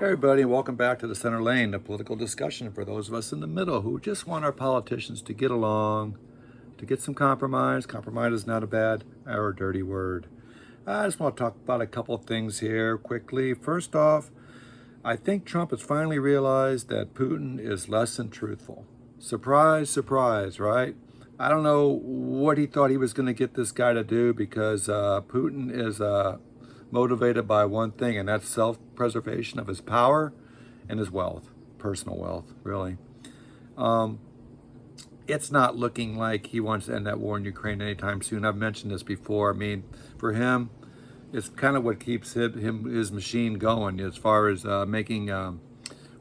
Hey everybody, and welcome back to the Center Lane, a political discussion for those of us in the middle who just want our politicians to get along, to get some compromise. Compromise is not a bad or dirty word. I just want to talk about a couple of things here quickly. First off, I think Trump has finally realized that Putin is less than truthful. Surprise, surprise, right? I don't know what he thought he was going to get this guy to do because Putin is motivated by one thing, and that's self-preservation of his power and his wealth, personal wealth, really. It's not looking like he wants to end that war in Ukraine anytime soon. I've mentioned this before. I mean, for him, it's kind of what keeps his machine going as far as making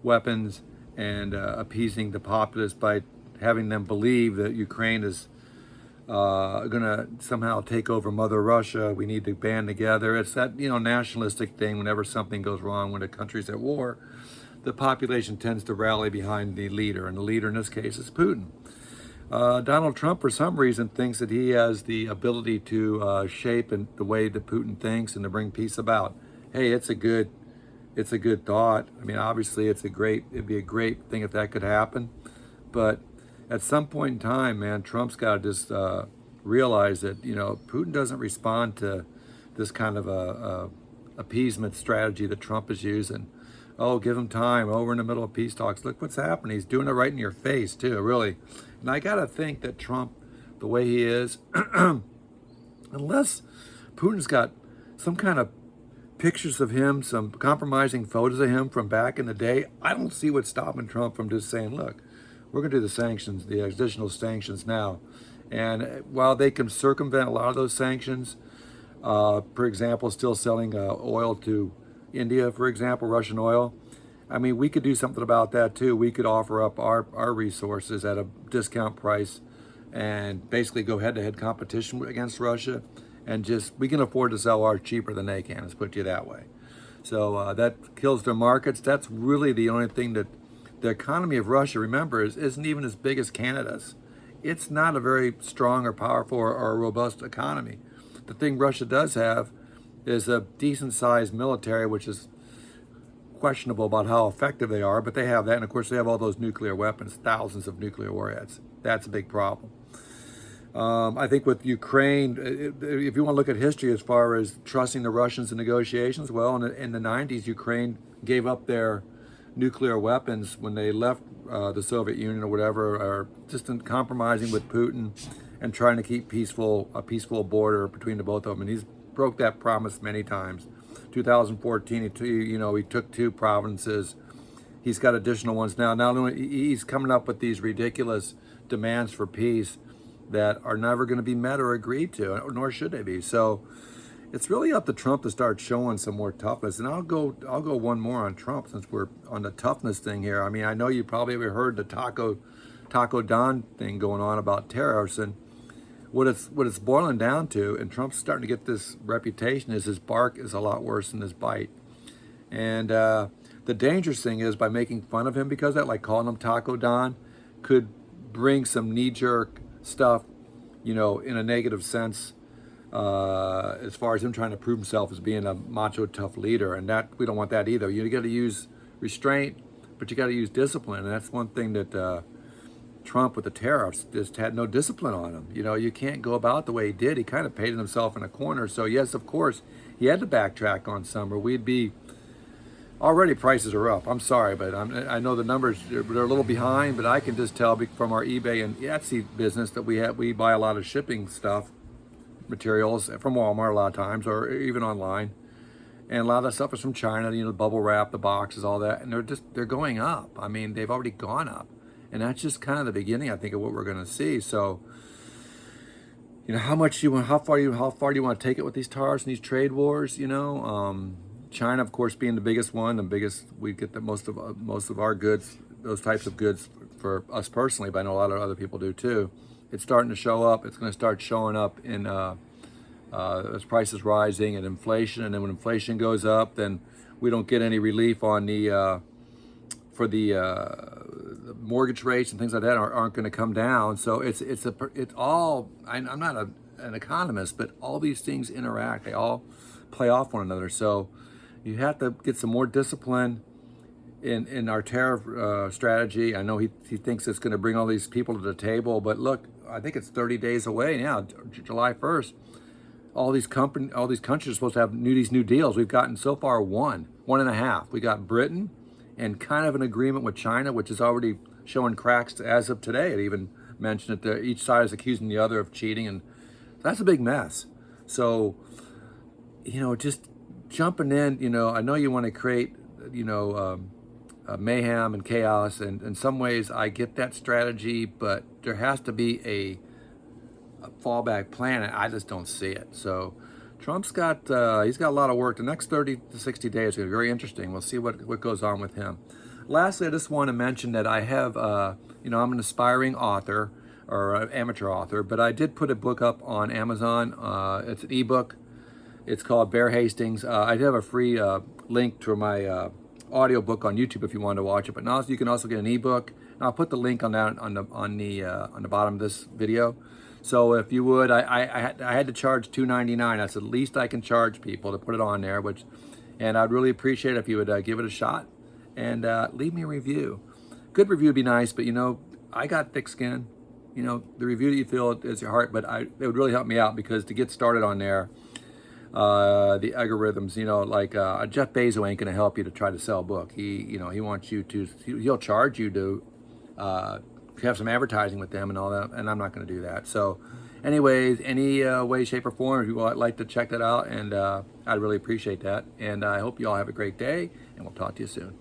weapons and appeasing the populace by having them believe that Ukraine is going to somehow take over Mother Russia. We need to band together. It's that, nationalistic thing. Whenever something goes wrong, when a country's at war, the population tends to rally behind the leader, and the leader in this case is Putin. Donald Trump, for some reason, thinks that he has the ability to shape the way that Putin thinks and to bring peace about. Hey, it's a good thought. I mean, obviously, it'd be a great thing if that could happen, but at some point in time, man, Trump's got to just realize that, Putin doesn't respond to this kind of a appeasement strategy that Trump is using. Oh, give him time. Oh, we're in the middle of peace talks. Look what's happening. He's doing it right in your face, too, really. And I got to think that Trump, the way he is, unless Putin's got some kind of pictures of him, some compromising photos of him from back in the day, I don't see what's stopping Trump from just saying, look, we're going to do the sanctions, the additional sanctions now. And while they can circumvent a lot of those sanctions, for example, still selling oil to India, for example, Russian oil, I mean, we could do something about that too. We could offer up our resources at a discount price and basically go head-to-head competition against Russia. And we can afford to sell ours cheaper than they can, let's put it that way. So that kills their markets. That's really the only thing that the economy of Russia, remember, isn't even as big as Canada's. It's not a very strong or powerful or robust economy. The thing Russia does have is a decent-sized military, which is questionable about how effective they are, but they have that. And, of course, they have all those nuclear weapons, thousands of nuclear warheads. That's a big problem. I think with Ukraine, if you want to look at history as far as trusting the Russians in negotiations, well, in the 90s, Ukraine gave up their nuclear weapons when they left the Soviet Union or whatever, or just in compromising with Putin and trying to keep a peaceful border between the both of them. And he's broke that promise many times. 2014, he took 2 provinces. He's got additional ones now. Now he's coming up with these ridiculous demands for peace that are never going to be met or agreed to, nor should they be. So it's really up to Trump to start showing some more toughness. And I'll go one more on Trump since we're on the toughness thing here. I mean, I know you probably ever heard the Taco Don thing going on about tariffs, and what it's boiling down to, and Trump's starting to get this reputation, is his bark is a lot worse than his bite. And the dangerous thing is by making fun of him because of that, like calling him Taco Don, could bring some knee-jerk stuff, in a negative sense, as far as him trying to prove himself as being a macho, tough leader. And that we don't want that either. You got to use restraint, but you got to use discipline. And that's one thing that Trump with the tariffs just had no discipline on him. You can't go about the way he did. He kind of painted himself in a corner. So yes, of course, he had to backtrack on some, or we'd be already prices are up. I'm sorry, but I know the numbers, they're a little behind, but I can just tell from our eBay and Etsy business that we buy a lot of shipping stuff, materials from Walmart a lot of times, or even online. And a lot of that stuff is from China, the bubble wrap, the boxes, all that. And they're going up. I mean, they've already gone up. And that's just kind of the beginning, I think, of what we're going to see. So, how far do you want to take it with these tariffs and these trade wars? China, of course, being the biggest one, we get the most of our goods, those types of goods for us personally, but I know a lot of other people do too. It's starting to show up. It's going to start showing up in as prices rising and inflation. And then when inflation goes up, then we don't get any relief on the mortgage rates and things like that aren't going to come down. So it's all. I'm not an economist, but all these things interact. They all play off one another. So you have to get some more discipline in our tariff strategy. I know he thinks it's going to bring all these people to the table, but look, I think it's 30 days away now, July 1st. All these countries are supposed to have these new deals. We've gotten so far one and a half. We got Britain and kind of an agreement with China, which is already showing cracks as of today. It even mentioned that each side is accusing the other of cheating, and that's a big mess. So, just jumping in, I know you want to create, mayhem and chaos, and in some ways I get that strategy, but there has to be a fallback plan, and I just don't see it. So Trump's got he's got a lot of work. The next 30 to 60 days are going to be very interesting. We'll see what goes on with him. Lastly, I just want to mention that I have I'm an aspiring author or an amateur author, but I did put a book up on Amazon. It's an ebook. It's called Bear Hastings. I do have a free link to my audio book on YouTube if you want to watch it, but now you can also get an ebook. And I'll put the link on that on the bottom of this video. So if you would, I had to charge $2.99. That's the least I can charge people to put it on there. And I'd really appreciate it if you would give it a shot and leave me a review. Good review would be nice, but I got thick skin. The review that you feel is your heart, but it would really help me out, because to get started on there, the algorithms, Jeff Bezos ain't gonna help you to try to sell a book. He wants you to, he'll charge you to have some advertising with them and all that, and I'm not gonna do that. So anyways, any way, shape, or form, if you would like to check that out, and I'd really appreciate that. And I hope you all have a great day, and we'll talk to you soon.